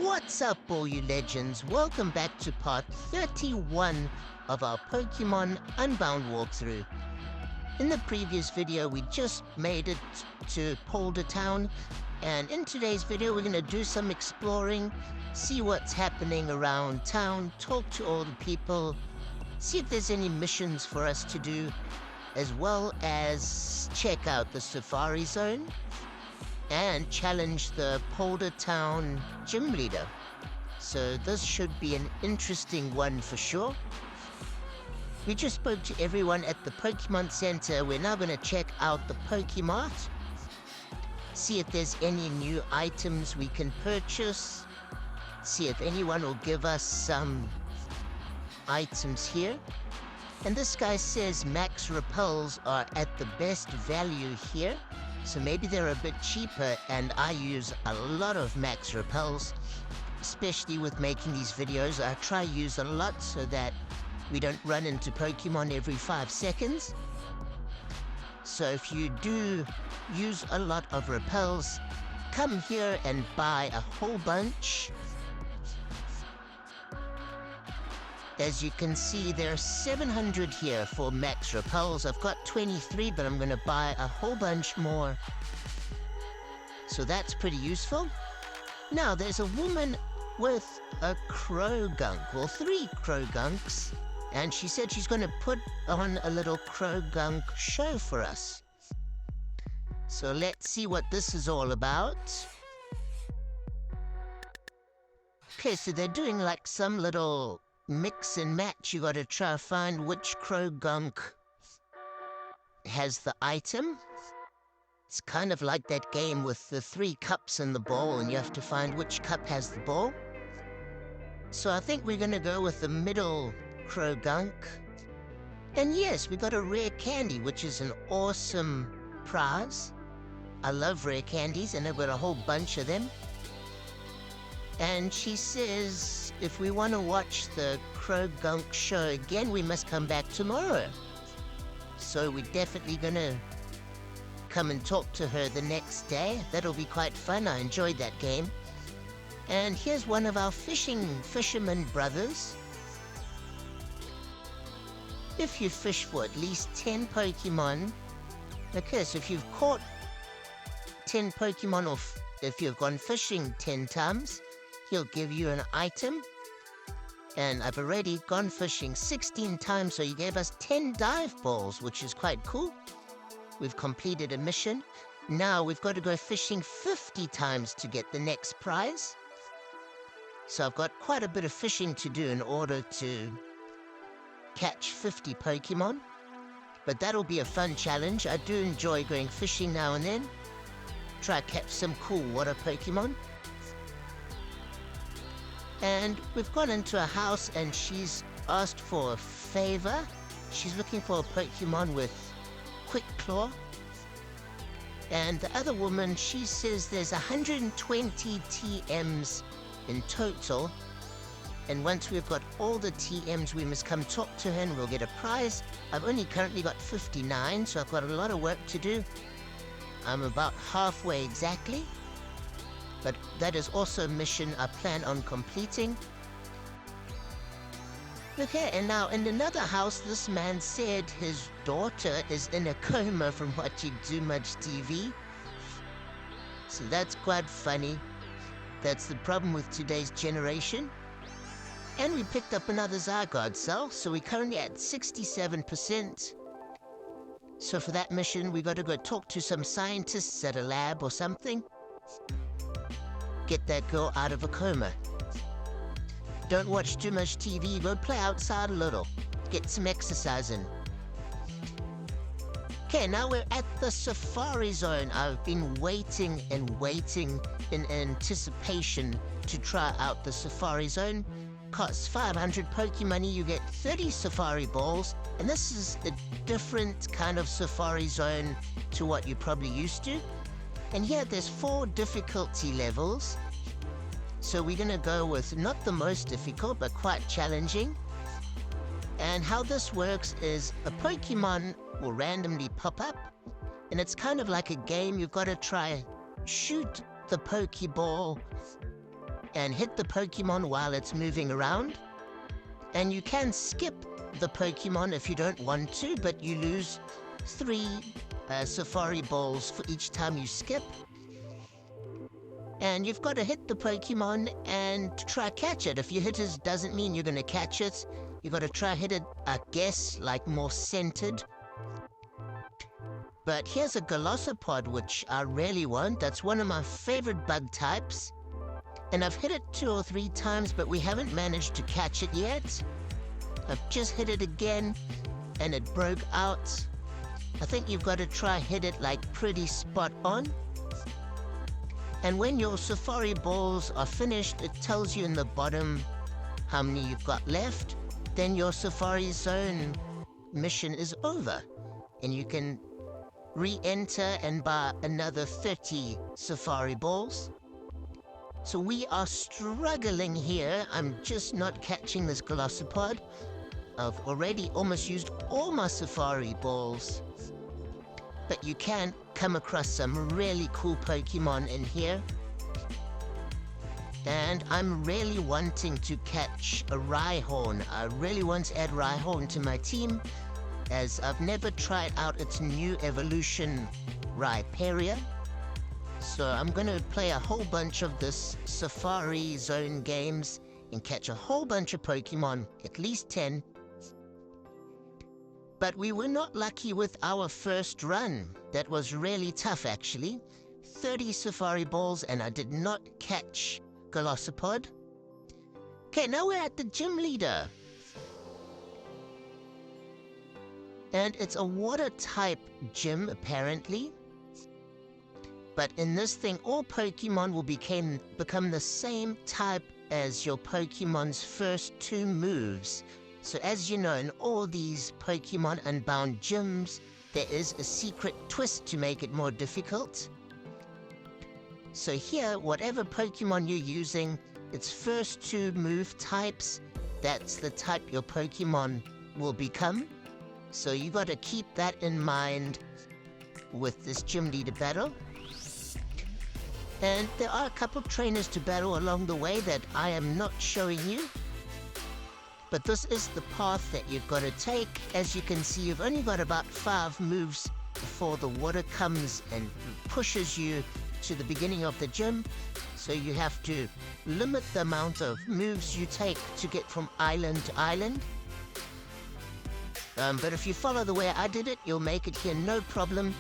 What's up, all you legends? Welcome back to part 31 of our Pokemon Unbound walkthrough. In the previous video, we just made it to Polder Town, and in today's video, we're going to do some exploring, see what's happening around town, talk to all the people, see if there's any missions for us to do, as well as check out the Safari Zone and challenge the Polder Town Gym leader. So this should be an interesting one for sure. We just spoke to everyone at the Pokemon Center. We're now going to check out the Pokemart, see if there's any new items we can purchase, see if anyone will give us some items here. And this guy says max repels are at the best value here, so maybe they're a bit cheaper, and I use a lot of max repels, especially with making these videos. I try use a lot so that we don't run into Pokemon every 5 seconds. So if you do use a lot of repels, come here and buy a whole bunch. As you can see, there are 700 here for max repels. I've got 23, but I'm going to buy a whole bunch more. So that's pretty useful. Now, there's a woman with a Croagunk, well, 3 Croagunks, and she said she's going to put on a little Croagunk show for us. So let's see what this is all about. Okay, so they're doing like some little mix and match. You gotta try to find which Croagunk has the item. It's kind of like that game with the 3 cups and the ball, and you have to find which cup has the ball. So I think we're gonna go with the middle Croagunk. And yes, we got a rare candy, which is an awesome prize. I love rare candies, and I've got a whole bunch of them. And she says if we want to watch the Croagunk show again, we must come back tomorrow. So we're definitely going to come and talk to her the next day. That'll be quite fun. I enjoyed that game. And here's one of our fisherman brothers. If you fish for at least 10 Pokemon, okay, so if you've caught 10 Pokemon, or if you've gone fishing 10 times, he'll give you an item. And I've already gone fishing 16 times, so he gave us 10 dive balls, which is quite cool. We've completed a mission. Now we've got to go fishing 50 times to get the next prize. So I've got quite a bit of fishing to do in order to catch 50 Pokemon. But that'll be a fun challenge. I do enjoy going fishing now and then. Try to catch some cool water Pokemon. And we've gone into a house, and she's asked for a favor. She's looking for a Pokemon with Quick Claw. And the other woman, she says there's 120 TMs in total. And once we've got all the TMs, we must come talk to her and we'll get a prize. I've only currently got 59, so I've got a lot of work to do. I'm about halfway exactly. But that is also a mission I plan on completing. Okay, and now in another house, this man said his daughter is in a coma from watching too much TV. So that's quite funny. That's the problem with today's generation. And we picked up another Zygarde cell, so we're currently at 67%. So for that mission, we got to go talk to some scientists at a lab or something. Get that girl out of a coma. Don't watch too much TV, go play outside a little. Get some exercise in. Okay, now we're at the Safari Zone. I've been waiting and waiting in anticipation to try out the Safari Zone. Costs 500 Pokemoney, you get 30 Safari Balls, and this is a different kind of Safari Zone to what you're probably used to. And here there's 4 difficulty levels. So we're gonna go with not the most difficult, but quite challenging. And how this works is a Pokemon will randomly pop up, And it's kind of like a game. You've got to try shoot the Pokeball and hit the Pokemon while it's moving around. And you can skip the Pokemon if you don't want to, but you lose 3 Safari Balls for each time you skip. And you've got to hit the Pokemon and try catch it. If you hit it, doesn't mean you're going to catch it. You've got to try hit it, I guess, like more centered. But here's a Golisopod, which I really want. That's one of my favorite bug types. And I've hit it 2 or 3 times, but we haven't managed to catch it yet. I've just hit it again, and it broke out. I think you've got to try hit it like pretty spot on. And when your Safari Balls are finished, it tells you in the bottom how many you've got left. Then your Safari Zone mission is over. And you can re-enter and buy another 30 Safari Balls. So we are struggling here. I'm just not catching this Golisopod. I've already almost used all my Safari Balls. But you can come across some really cool Pokemon in here. And I'm really wanting to catch a Rhyhorn. I really want to add Rhyhorn to my team, as I've never tried out its new evolution, Rhyperior. So I'm going to play a whole bunch of this Safari Zone games and catch a whole bunch of Pokemon, at least 10. But we were not lucky with our first run. That was really tough, actually. 30 Safari Balls, and I did not catch Golisopod. Okay, now we're at the gym leader. And it's a water-type gym, apparently. But in this thing, all Pokemon will become the same type as your Pokemon's first 2 moves. So as you know, in all these Pokemon Unbound gyms, there is a secret twist to make it more difficult. So here, whatever Pokemon you're using, its first 2 move types, that's the type your Pokemon will become. So you got to keep that in mind with this gym leader battle. And there are a couple trainers to battle along the way that I am not showing you. But this is the path that you've got to take. As you can see, you've only got about 5 moves before the water comes and pushes you to the beginning of the gym. So you have to limit the amount of moves you take to get from island to island. But if you follow the way I did it, you'll make it here no problem.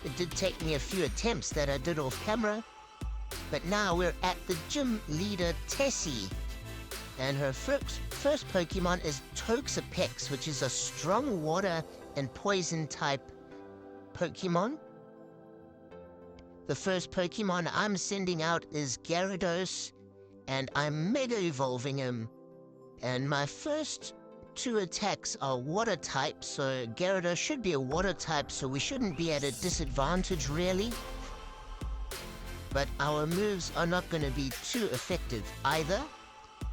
It did take me a few attempts that I did off camera. But now we're at the gym leader, Tessy. And her first Pokemon is Toxapex, which is a strong water and poison type Pokemon. The first Pokemon I'm sending out is Gyarados, and I'm Mega Evolving him. And my first 2 attacks are water type, so Gyarados should be a water type, so we shouldn't be at a disadvantage really. But our moves are not going to be too effective either.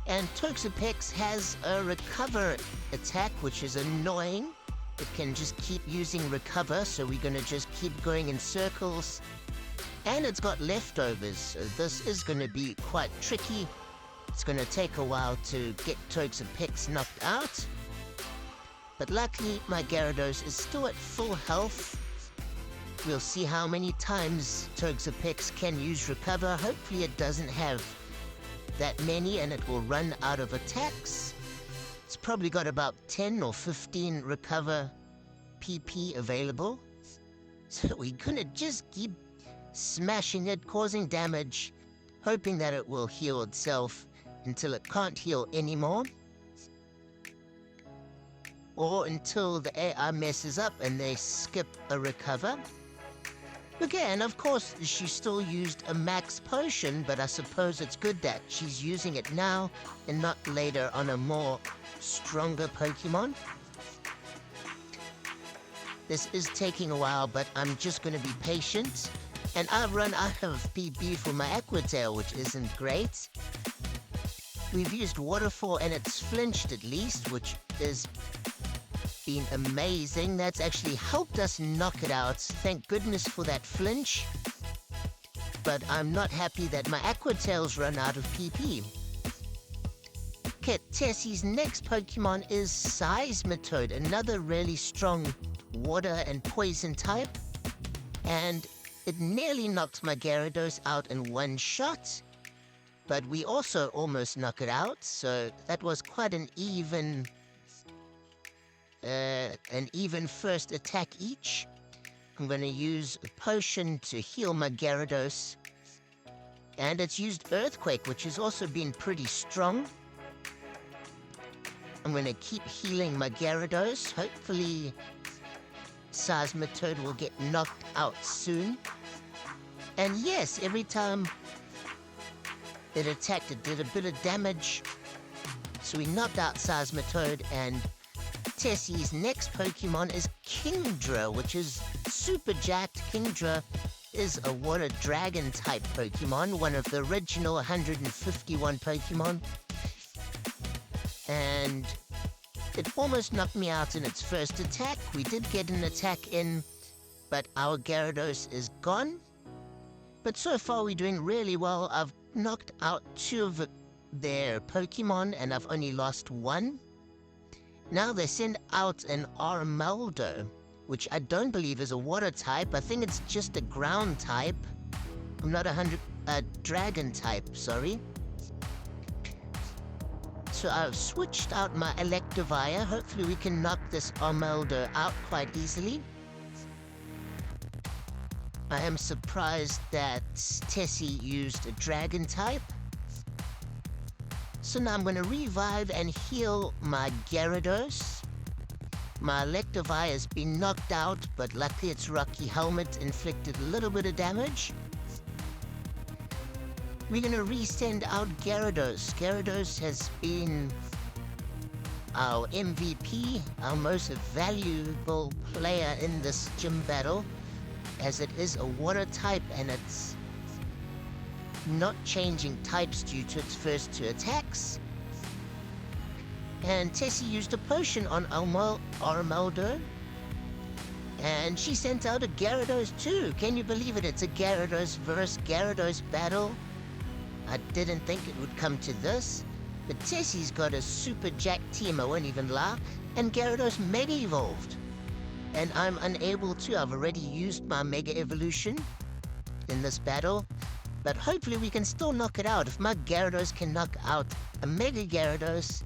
And Toxapex has a recover attack, which is annoying. It can just keep using recover, so we're going to just keep going in circles. And it's got leftovers, so this is going to be quite tricky. It's going to take a while to get Toxapex knocked out. But luckily, my Gyarados is still at full health. We'll see how many times Toxapex can use recover. Hopefully it doesn't have that many and it will run out of attacks. It's probably got about 10 or 15 recover PP available. So we're gonna just keep smashing it, causing damage, hoping that it will heal itself until it can't heal anymore. Or until the AI messes up and they skip a recover. Again, of course, she still used a max potion, but I suppose it's good that she's using it now and not later on a more stronger Pokemon. This is taking a while, but I'm just going to be patient. And I've run out of PP for my Aquatail, which isn't great. We've used Waterfall and it's flinched at least, which is been amazing. That's actually helped us knock it out. Thank goodness for that flinch. But I'm not happy that my Aqua Tail's run out of PP. Okay, Tessy's next Pokemon is Seismitoad, another really strong water and poison type. And it nearly knocked my Gyarados out in one shot. But we also almost knocked it out, so that was quite an even first attack each. I'm going to use a potion to heal my Gyarados. And it's used Earthquake, which has also been pretty strong. I'm going to keep healing my Gyarados. Hopefully, Seismitoad will get knocked out soon. And yes, every time it attacked, it did a bit of damage. So we knocked out Seismitoad, and Tessy's next Pokemon is Kingdra, which is super jacked. Kingdra is a water dragon type Pokemon, one of the original 151 Pokemon. And it almost knocked me out in its first attack. We did get an attack in, but our Gyarados is gone. But so far we're doing really well. I've knocked out 2 of their Pokemon, and I've only lost 1. Now they send out an Armaldo, which I don't believe is a water type. I think it's just a ground type. I'm not a dragon type, sorry. So I've switched out my Electivire. Hopefully we can knock this Armaldo out quite easily. I am surprised that Tessy used a dragon type. So now I'm going to revive and heal my Gyarados. My Electivire has been knocked out, but luckily its Rocky Helmet inflicted a little bit of damage. We're going to resend out Gyarados. Gyarados has been our MVP, our most valuable player in this gym battle, as it is a water type and it's not changing types due to its first 2 attacks. And Tessy used a potion on Armaldo, and she sent out a Gyarados too. Can you believe it? It's a Gyarados versus Gyarados battle. I didn't think it would come to this, but Tessy's got a super jack team, I won't even lie, and Gyarados Mega Evolved. And I'm unable to. I've already used my Mega Evolution in this battle, but hopefully we can still knock it out. If my Gyarados can knock out a Mega Gyarados,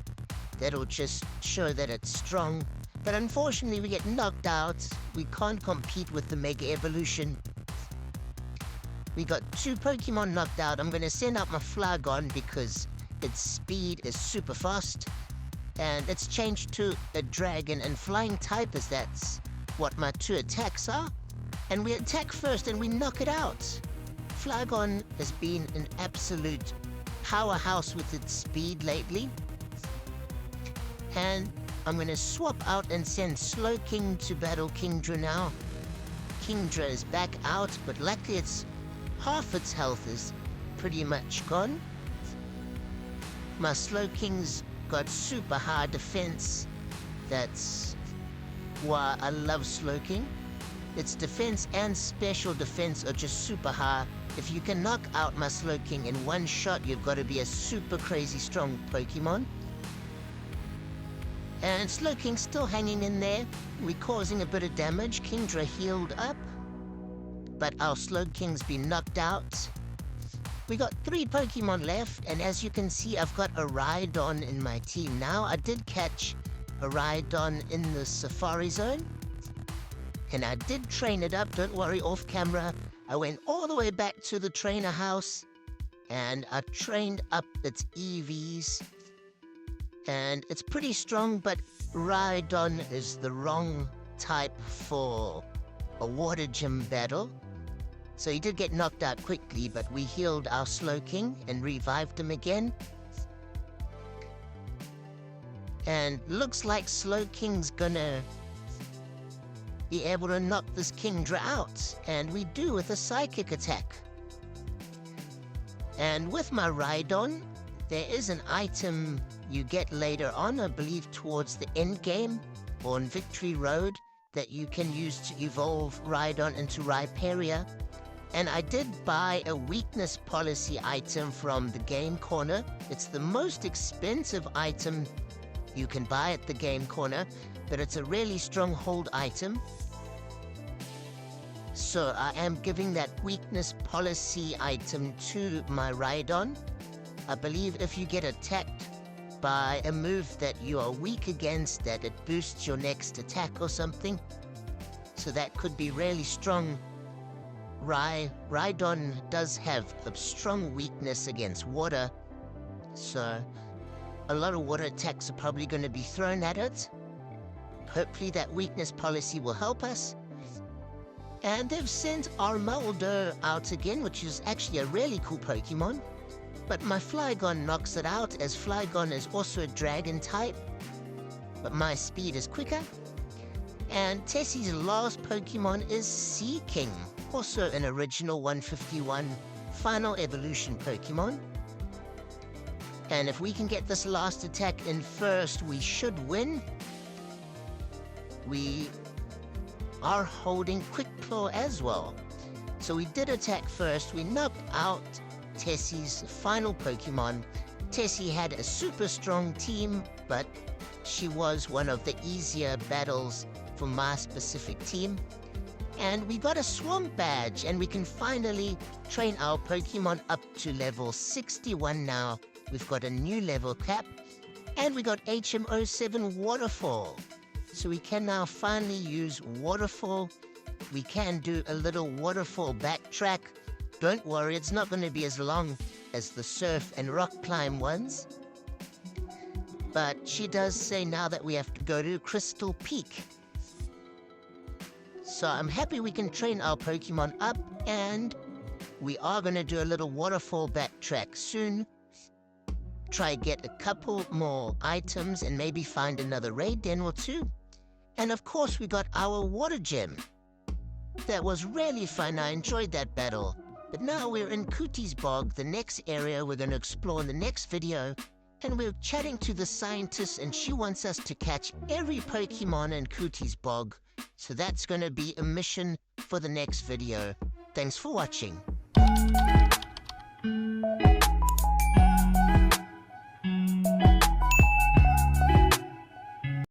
that'll just show that it's strong. But unfortunately we get knocked out. We can't compete with the Mega Evolution. We got 2 Pokemon knocked out. I'm going to send out my Flygon because its speed is super fast. And it's changed to a dragon and flying type, as that's what my 2 attacks are. And we attack first and we knock it out. Flygon has been an absolute powerhouse with its speed lately. And I'm going to swap out and send Slowking to battle Kingdra now. Kingdra is back out, but luckily it's half its health is pretty much gone. My Slowking's got super high defense. That's why I love Slowking. Its defense and special defense are just super high. If you can knock out my Slowking in one shot, you've got to be a super crazy strong Pokemon. And Slowking's still hanging in there. We're causing a bit of damage. Kingdra healed up, but our Slowking's been knocked out. We got 3 Pokemon left, and as you can see, I've got a Rhydon in my team now. I did catch a Rhydon in the Safari Zone, and I did train it up. Don't worry, off camera. I went all the way back to the trainer house, and I trained up its EVs. And it's pretty strong, but Rhydon is the wrong type for a water gym battle. So he did get knocked out quickly, but we healed our Slowking and revived him again. And looks like Slowking's gonna be able to knock this Kingdra out. And we do with a Psychic attack. And with my Rhydon, there is an item you get later on, I believe towards the end game. on Victory Road that you can use to evolve Rhydon into Rhyperior. And I did buy a weakness policy item from the Game Corner. It's the most expensive item you can buy at the Game Corner, but it's a really strong hold item. So I am giving that weakness policy item to my Rhydon. I believe if you get attacked by a move that you are weak against, that it boosts your next attack or something. So that could be really strong. Rhydon does have a strong weakness against water, so a lot of water attacks are probably going to be thrown at it. Hopefully that weakness policy will help us. And they've sent Polder out again, which is actually a really cool Pokemon. But my Flygon knocks it out, as Flygon is also a dragon type. But my speed is quicker. And Tessy's last Pokemon is Seaking, also an original 151 final evolution Pokemon. And if we can get this last attack in first, we should win. We are holding Quick Claw as well. So we did attack first. We knocked out Tessy's final Pokemon. Tessy had a super strong team, but she was one of the easier battles for my specific team. And we got a Swamp Badge, and we can finally train our Pokemon up to level 61 now. We've got a new level cap, and we got HM07 Waterfall. So we can now finally use Waterfall. We can do a little Waterfall backtrack. Don't worry, it's not going to be as long as the Surf and Rock Climb ones. But she does say now that we have to go to Crystal Peak. So I'm happy we can train our Pokemon up, and we are going to do a little Waterfall backtrack soon. Try get a couple more items and maybe find another raid den or two. And of course we got our water gym. That was really fun. I enjoyed that battle. But now we're in Cooties Bog, the next area we're going to explore in the next video. And we're chatting to the scientist, and she wants us to catch every Pokemon in Cooties Bog. So that's going to be a mission for the next video. Thanks for watching.